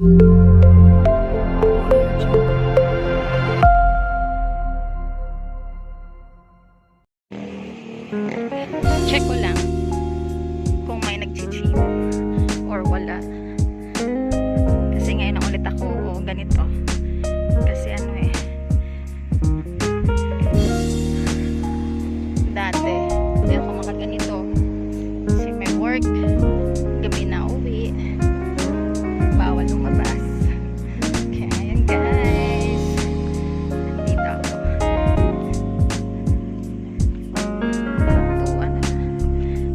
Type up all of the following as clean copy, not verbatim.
Check ko lang kung may nag-gym or wala. Kasi ngayon na ulit ako ganito. Kasi dati hindi ako makaganito. Kasi may work, gabi na uwi, bawal lumabas. Kaya ayan guys, nandito ako.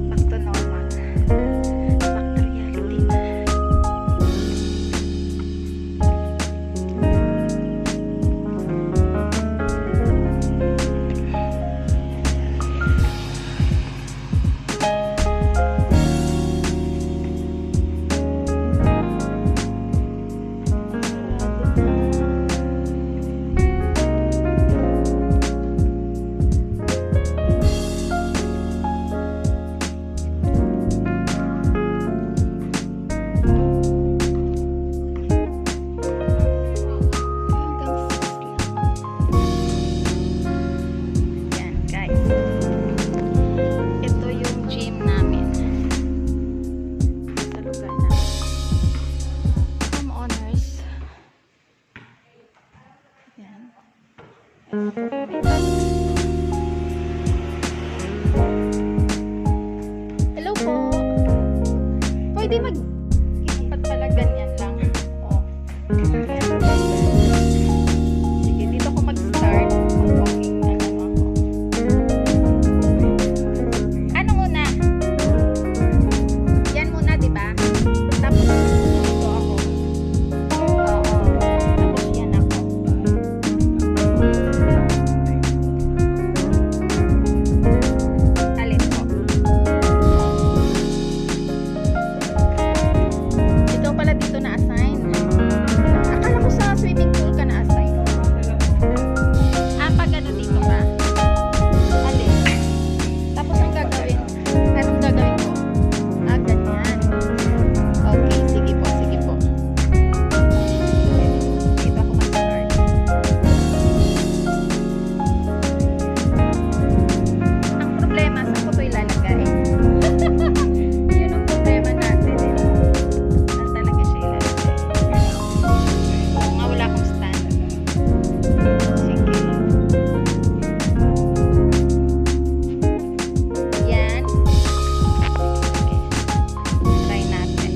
Back to normal. Back to reality na. Hello po. Pwede mag-ipat pala ganyan lang. Oh. Sige, dito ko mag-start. Mag-walking na lang ako. Ano muna? Yan muna, diba? Tapos dito ako. Oo. Tapos yan ako. Alin po? Ikaw pala dito na-assign. Akala ko sa swimming pool ka na-assign. Pag ano dito ka? Alin? Tapos ang gagawin? Anong gagawin ko? Ganyan. Okay, sige po, sige po. Dito ako mag-start. Ang problema, saan ko ito ilalagay? Yun ang problema natin eh. Saan talaga siya ilalagay? Oo nga, wala akong stand. Sige. Yan. Okay. Try natin.